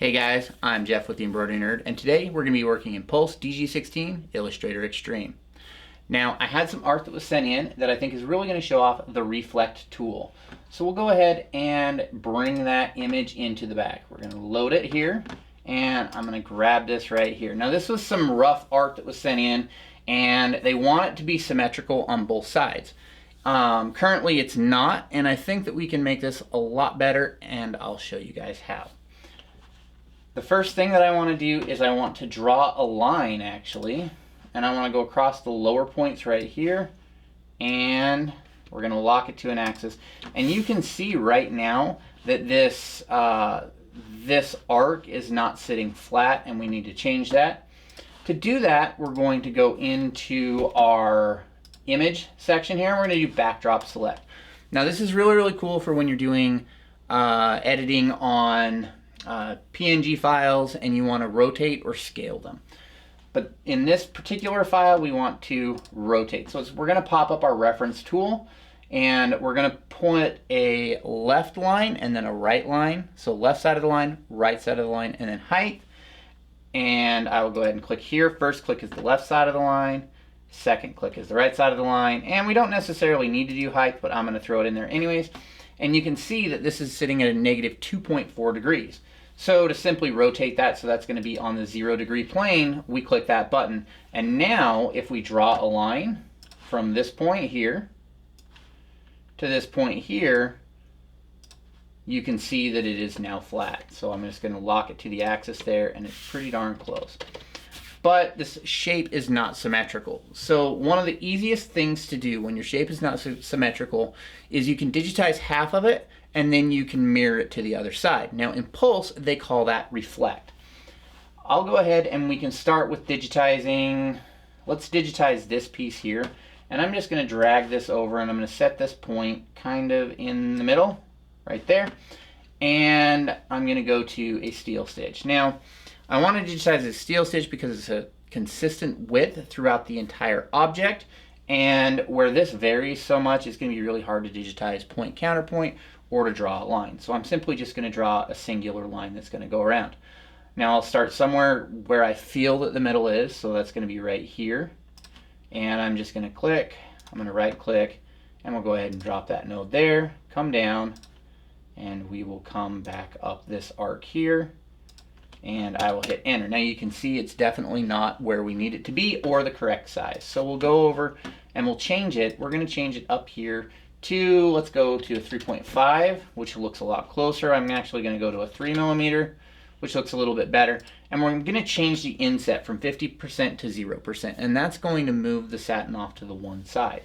Hey guys, I'm Jeff with the Embroidery Nerd, and today we're going to be working in Pulse DG16 Illustrator Extreme. Now, I had some art that was sent in that I think is really going to show off the Reflect tool. So we'll go ahead and bring that image into the bag. We're going to load it here, and I'm going to grab this right here. Now, this was some rough art that was sent in, and they want it to be symmetrical on both sides. Currently, it's not, and I think that we can make this a lot better, and I'll show you guys how. The first thing that I want to do is I want to draw a line actually, and I want to go across the lower points right here, and we're going to lock it to an axis. And you can see right now that this arc is not sitting flat, and we need to change that. To do that, we're going to go into our image section here, and we're going to do backdrop select. Now this is really cool for when you're doing editing on PNG files and you want to rotate or scale them. But in this particular file, we want to rotate. So we're going to pop up our reference tool, and we're going to put a left line and then a right line. So left side of the line, right side of the line, and then height. And I will go ahead and click here. First click is the left side of the line. Second click is the right side of the line. And we don't necessarily need to do height, but I'm going to throw it in there anyways. And you can see that this is sitting at a negative 2.4 degrees. So to simply rotate that, so that's going to be on the 0 degree plane, we click that button. And now if we draw a line from this point here to this point here, you can see that it is now flat. So I'm just going to lock it to the axis there, and it's pretty darn close. But this shape is not symmetrical. So one of the easiest things to do when your shape is not symmetrical is you can digitize half of it, and then you can mirror it to the other side. Now in Pulse, they call that Reflect. I'll go ahead and we can start with digitizing. Let's digitize this piece here. And I'm just gonna drag this over, and I'm gonna set this point kind of in the middle, right there. And I'm gonna go to a steel stitch. Now, I want to digitize a steel stitch because it's a consistent width throughout the entire object, and where this varies so much, it's going to be really hard to digitize point counterpoint or to draw a line. So I'm simply just going to draw a singular line that's going to go around. Now I'll start somewhere where I feel that the middle is, so that's going to be right here, and I'm just going to click, I'm going to right click, and we'll go ahead and drop that node there, come down, and we will come back up this arc here, and I will hit enter. Now you can see it's definitely not where we need it to be or the correct size. So we'll go over and we'll change it. We're going to change it up here to, let's go to a 3.5, which looks a lot closer. I'm actually going to go to a 3mm, which looks a little bit better. And we're going to change the inset from 50% to 0%, and that's going to move the satin off to the one side.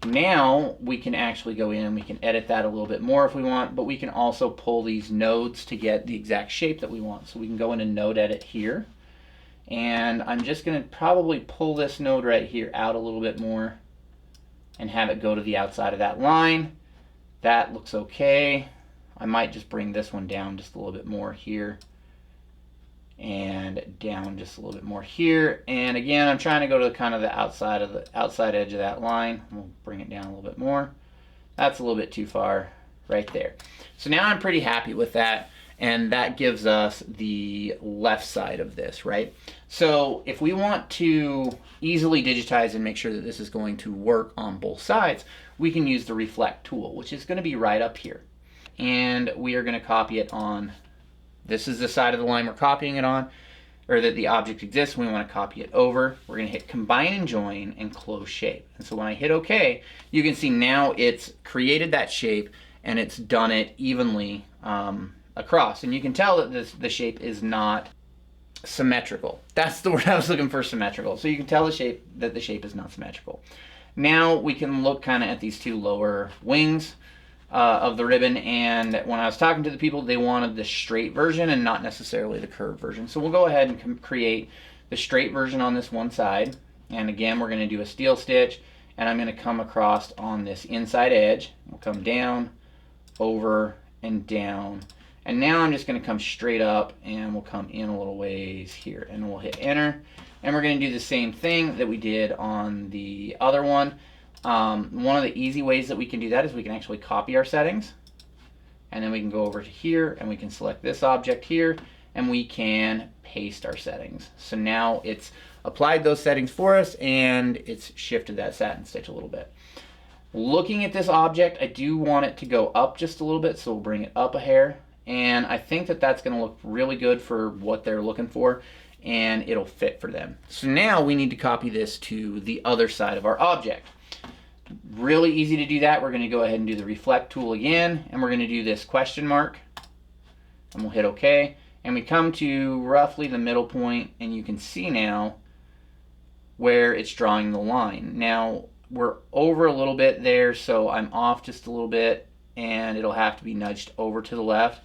Now we can actually go in and we can edit that a little bit more if we want, but we can also pull these nodes to get the exact shape that we want. So we can go into node edit here, and I'm just going to probably pull this node right here out a little bit more and have it go to the outside of that line. That looks okay. I might just bring this one down just a little bit more here, and down just a little bit more here. And again, I'm trying to go to the kind of the outside edge of that line. We'll bring it down a little bit more. That's a little bit too far right there. So now I'm pretty happy with that, and that gives us the left side of this, right? So if we want to easily digitize and make sure that this is going to work on both sides, we can use the Reflect tool, which is going to be right up here. And we are going to copy it on. This is the side of the line we're copying it on, or that the object exists. We want to copy it over. We're going to hit combine and join and close shape. And so when I hit OK, you can see now it's created that shape and it's done it evenly across. And you can tell that the shape is not symmetrical. That's the word I was looking for, symmetrical. So you can tell that the shape is not symmetrical. Now we can look kind of at these two lower wings of the ribbon, and when I was talking to the people, they wanted the straight version and not necessarily the curved version. So we'll go ahead and create the straight version on this one side, and again we're going to do a steel stitch, and I'm going to come across on this inside edge. We'll come down, over, and down, and now I'm just going to come straight up, and we'll come in a little ways here, and we'll hit enter, and we're going to do the same thing that we did on the other one. One of the easy ways that we can do that is we can actually copy our settings, and then we can go over to here and we can select this object here, and we can paste our settings. So now it's applied those settings for us, and it's shifted that satin stitch a little bit. Looking at this object, I do want it to go up just a little bit, so we'll bring it up a hair, and I think that that's going to look really good for what they're looking for, and it'll fit for them. So now we need to copy this to the other side of our object. Really easy to do that. We're going to go ahead and do the reflect tool again, and we're going to do this question mark, and we'll hit OK, and we come to roughly the middle point, and you can see now where it's drawing the line. Now we're over a little bit there, so I'm off just a little bit, and it'll have to be nudged over to the left.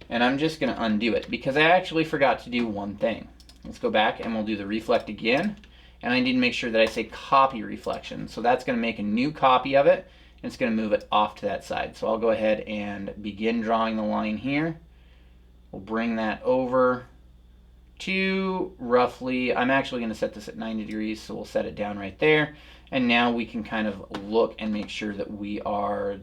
And I'm just going to undo it because I actually forgot to do one thing. Let's go back and we'll do the reflect again. And I need to make sure that I say copy reflection. So that's going to make a new copy of it, and it's going to move it off to that side. So I'll go ahead and begin drawing the line here. We'll bring that over to roughly, I'm actually going to set this at 90 degrees, so we'll set it down right there. And now we can kind of look and make sure that we are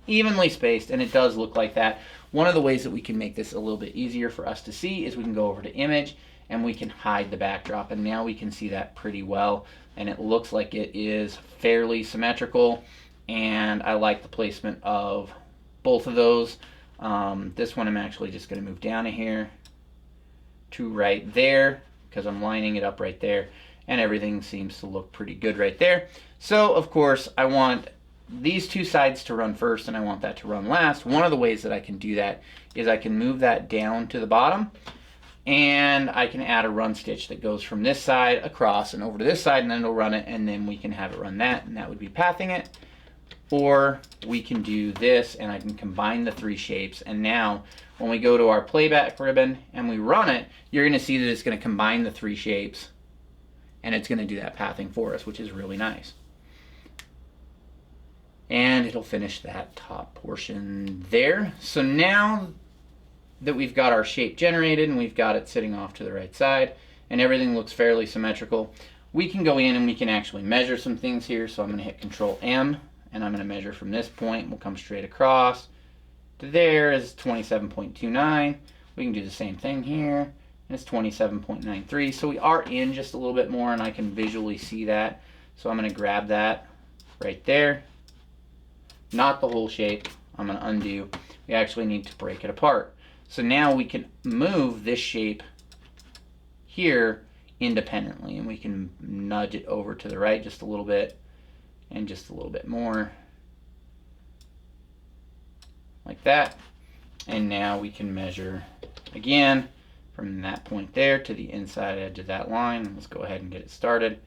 evenly spaced, and it does look like that. One of the ways that we can make this a little bit easier for us to see is we can go over to image and we can hide the backdrop, and now we can see that pretty well, and it looks like it is fairly symmetrical, and I like the placement of both of those. This one I'm actually just going to move down a hair to right there because I'm lining it up right there, and everything seems to look pretty good right there. So of course I want these two sides to run first, and I want that to run last. One of the ways that I can do that is I can move that down to the bottom, and I can add a run stitch that goes from this side across and over to this side, and then it'll run it, and then we can have it run that, and that would be pathing it. Or we can do this, and I can combine the three shapes, and now when we go to our playback ribbon and we run it, you're going to see that it's going to combine the three shapes, and it's going to do that pathing for us, which is really nice. And it'll finish that top portion there. So now that we've got our shape generated and we've got it sitting off to the right side and everything looks fairly symmetrical, we can go in and we can actually measure some things here. So I'm going to hit Control M, and I'm going to measure from this point. We'll come straight across to there is 27.29. We can do the same thing here, and it's 27.93. So we are in just a little bit more, and I can visually see that. So I'm going to grab that right there. Not the whole shape. I'm going to undo. We actually need to break it apart. So now we can move this shape here independently, and we can nudge it over to the right just a little bit and just a little bit more like that. And now we can measure again from that point there to the inside edge of that line. Let's go ahead and get it started.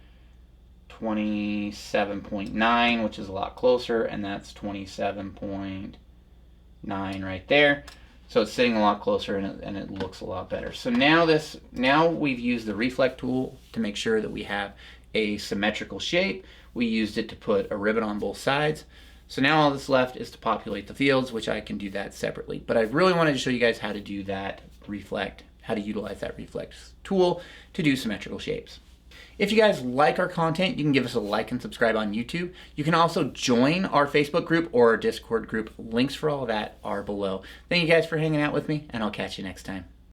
27.9, which is a lot closer, and that's 27.9 right there. So it's sitting a lot closer, and it looks a lot better. So now we've used the reflect tool to make sure that we have a symmetrical shape. We used it to put a ribbon on both sides. So now all that's left is to populate the fields, which I can do that separately. But I really wanted to show you guys how to do that reflect, how to utilize that reflect tool to do symmetrical shapes. If you guys like our content, you can give us a like and subscribe on YouTube. You can also join our Facebook group or our Discord group. Links for all of that are below. Thank you guys for hanging out with me, and I'll catch you next time.